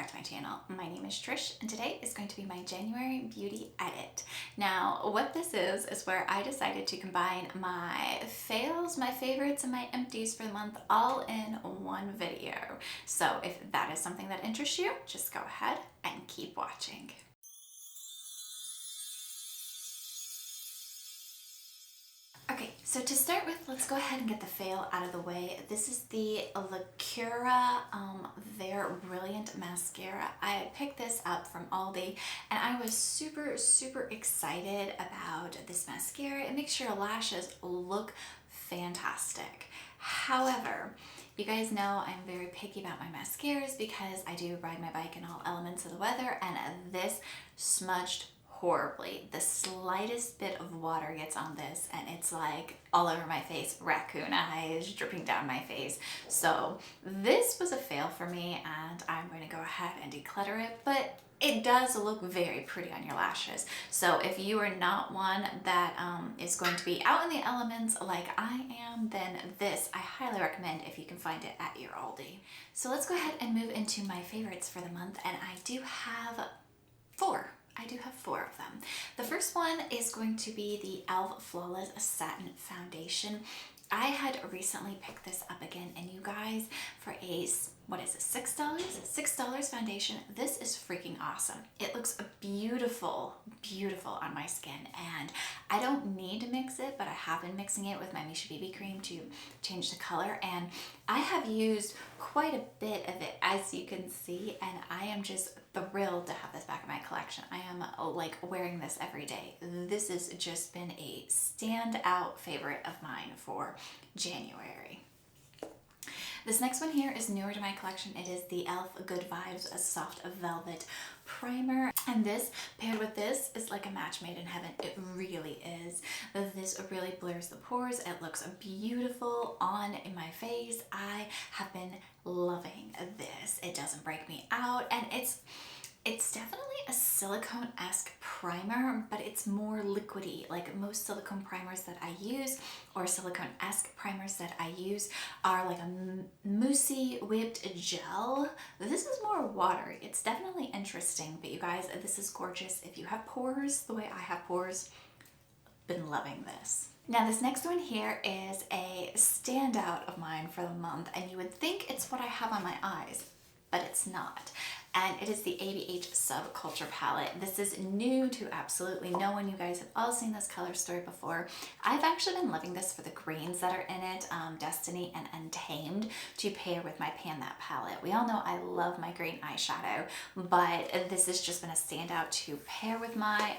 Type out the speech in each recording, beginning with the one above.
back to my channel. My name is Trish and today is going to be my January beauty edit. Now what this is where I decided to combine my fails, my favorites, and my empties for the month all in one video. So if that is something that interests you, just go ahead and keep watching. Okay, so to start with, let's go ahead and get the fail out of the way. This is the Lacura Their Brilliant Mascara. I picked this up from Aldi and I was super excited about this mascara. It makes your lashes look fantastic. However, you guys know I'm very picky about my mascaras because I do ride my bike in all elements of the weather, and this smudged horribly. The slightest bit of water gets on this and it's like all over my face, raccoon eyes dripping down my face. So this was a fail for me and I'm going to go ahead and declutter it, but it does look very pretty on your lashes. So if you are not one that is going to be out in the elements like I am, then this I highly recommend if you can find it at your Aldi. So let's go ahead and move into my favorites for the month, and I do have four of them. The first one is going to be the e.l.f. Flawless Satin Foundation. I had recently picked this up again, and you guys, for a, what is it, $6? $6 foundation. This is freaking awesome. It looks beautiful on my skin, and I don't need to mix it, but I have been mixing it with my Misha BB cream to change the color, and I have used quite a bit of it, as you can see, and I am just thrilled to have this back in my collection. I am like wearing this every day. This has just been a standout favorite of mine for January. This next one here is newer to my collection. It is the e.l.f. Good Vibes Soft Velvet Primer. And this, paired with this, is like a match made in heaven. It really is. This really blurs the pores. It looks beautiful on in my face. I have been loving this. It doesn't break me out, and it's definitely a silicone-esque primer, but it's more liquidy. Like most silicone primers that I use, or silicone-esque primers that I use, are like a moussey whipped gel. This is more watery. It's definitely interesting, but you guys, this is gorgeous. If you have pores the way I have pores, been loving this. Now this next one here is a standout of mine for the month, and you would think it's what I have on my eyes, but it's not. And it is the ABH Subculture palette. This is new to absolutely no one. You guys have all seen this color story before. I've actually been loving this for the greens that are in it, Destiny and Untamed, to pair with my Pan That palette. We all know I love my green eyeshadow, but this has just been a standout to pair with my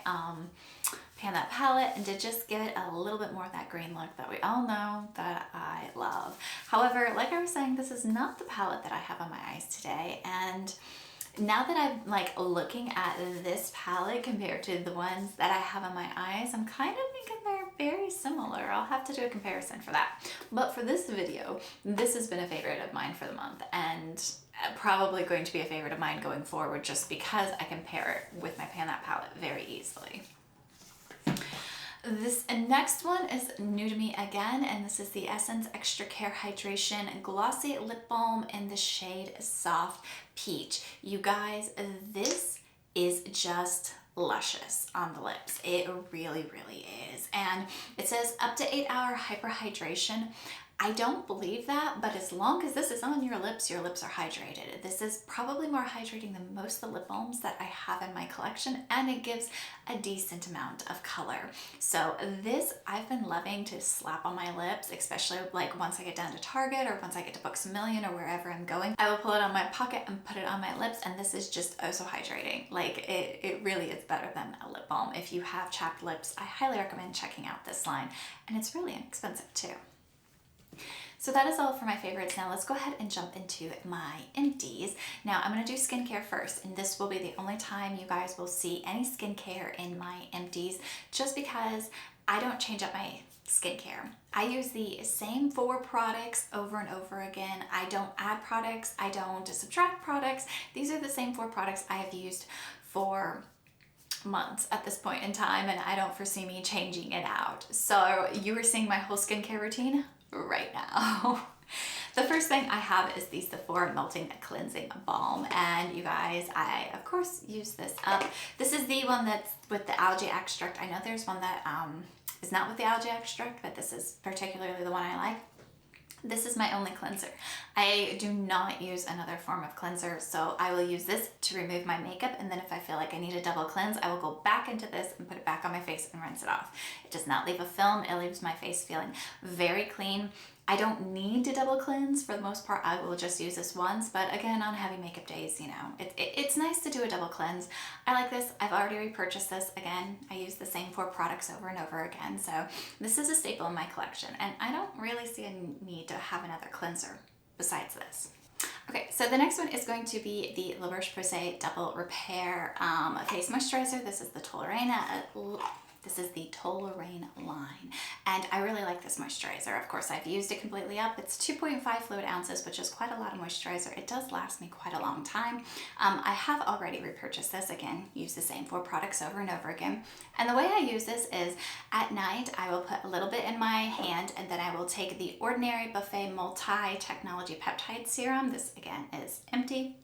Pan That palette and to just give it a little bit more of that green look that we all know that I love. However, like I was saying, this is not the palette that I have on my eyes today, and now that I'm like looking at this palette compared to the ones that I have on my eyes, I'm kind of thinking they're very similar. I'll have to do a comparison for that. But for this video, this has been a favorite of mine for the month, and probably going to be a favorite of mine going forward just because I can pair it with my Pan That palette very easily. This next one is new to me again, and this is the Essence Extra Care Hydration Glossy Lip Balm in the shade Soft Peach. You guys, this is just luscious on the lips. It really is. And it says up to 8-hour hyperhydration. I don't believe that, but as long as this is on your lips are hydrated. This is probably more hydrating than most of the lip balms that I have in my collection, and it gives a decent amount of color. So this I've been loving to slap on my lips, especially like once I get down to Target or once I get to Books A Million or wherever I'm going. I will pull it on my pocket and put it on my lips, and this is just oh so hydrating. Like it really is better than a lip balm. If you have chapped lips, I highly recommend checking out this line, and it's really inexpensive too. So that is all for my favorites. Now let's go ahead and jump into my empties. Now I'm going to do skincare first, and this will be the only time you guys will see any skincare in my empties, just because I don't change up my skincare. I use the same 4 products over and over again. I don't add products. I don't subtract products. These are the same 4 products I have used for months at this point in time, and I don't foresee me changing it out. So you are seeing my whole skincare routine right now. The first thing I have is the Sephora Melting Cleansing Balm, and you guys, I of course use this up. This is the one that's with the algae extract. I know there's one that is not with the algae extract, but this is particularly the one I like. This is my only cleanser. I do not use another form of cleanser, so I will use this to remove my makeup, and then if I feel like I need a double cleanse, I will go back into this and put it back on my face and rinse it off. It does not leave a film. It leaves my face feeling very clean. I don't need to double cleanse for the most part. I will just use this once, but again, on heavy makeup days, you know, it's nice to do a double cleanse. I like this. I've already repurchased this. Again, I use the same 4 products over and over again, so this is a staple in my collection, and I don't really see a need to have another cleanser besides this. Okay, so the next one is going to be the Roche Posay Double Repair Face Moisturizer. This is the Toleraine line, and I really like this moisturizer. Of course, I've used it completely up. It's 2.5 fluid ounces, which is quite a lot of moisturizer. It does last me quite a long time. I have already repurchased this. Again, use the same 4 products over and over again. And the way I use this is at night, I will put a little bit in my hand, and then I will take the Ordinary Buffet Multi-Technology Peptide Serum. This again is empty.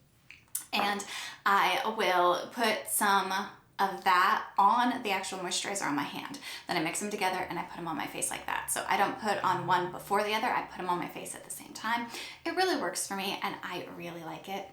And I will put some of that on the actual moisturizer on my hand. Then I mix them together and I put them on my face like that. So I don't put on one before the other, I put them on my face at the same time. It really works for me and I really like it.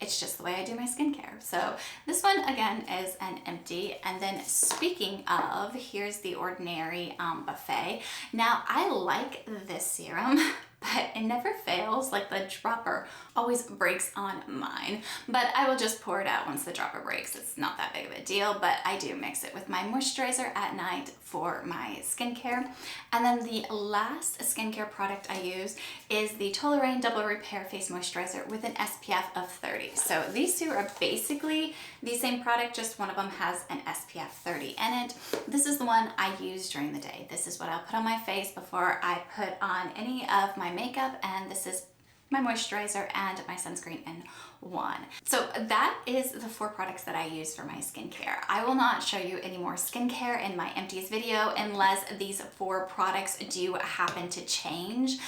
It's just the way I do my skincare. So this one again is an empty. And then speaking of, here's the Ordinary Buffet. Now I like this serum, but it never fails. Like the dropper always breaks on mine, but I will just pour it out once the dropper breaks. It's not that big of a deal, but I do mix it with my moisturizer at night for my skincare. And then the last skincare product I use is the Toleraine Double Repair Face Moisturizer with an SPF of 30. So these two are basically the same product, just one of them has an SPF 30 in it. This is the one I use during the day. This is what I'll put on my face before I put on any of my makeup, and this is my moisturizer and my sunscreen in one. So that is the 4 products that I use for my skincare. I will not show you any more skincare in my empties video unless these 4 products do happen to change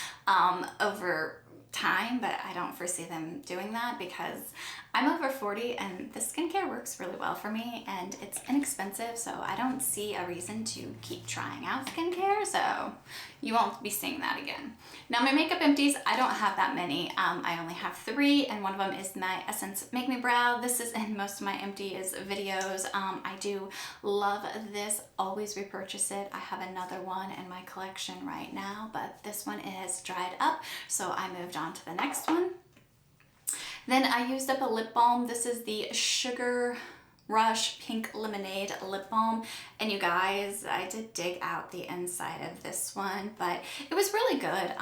over time, but I don't foresee them doing that because I'm over 40 and the skincare works really well for me and it's inexpensive, so I don't see a reason to keep trying out skincare, so you won't be seeing that again. Now my makeup empties, I don't have that many. I only have 3, and one of them is my Essence Make Me Brow. This is in most of my empties videos. I do love this, always repurchase it. I have another one in my collection right now, but this one is dried up, so I moved on to the next one. Then I used up a lip balm. This is the Sugar Rush Pink Lemonade Lip Balm. And you guys, I did dig out the inside of this one, but it was really good.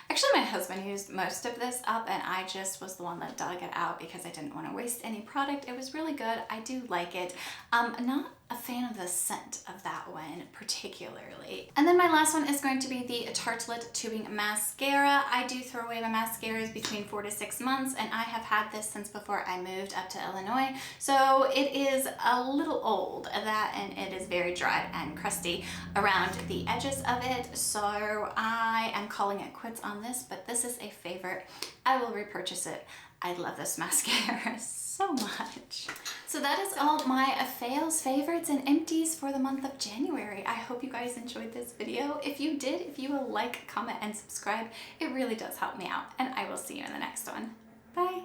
Actually, my husband used most of this up and I just was the one that dug it out because I didn't want to waste any product. It was really good. I do like it. Not a fan of the scent of that one particularly. And then my last one is going to be the Tartelette Tubing Mascara. I do throw away my mascaras between 4 to 6 months, and I have had this since before I moved up to Illinois. So it is a little old, and it is very dry and crusty around the edges of it. So I am calling it quits on this, but this is a favorite. I will repurchase it. I love this mascara so much. So that is all my fails, favorites, and empties for the month of January. I hope you guys enjoyed this video. If you did, if you will like, comment, and subscribe, it really does help me out. And I will see you in the next one. Bye.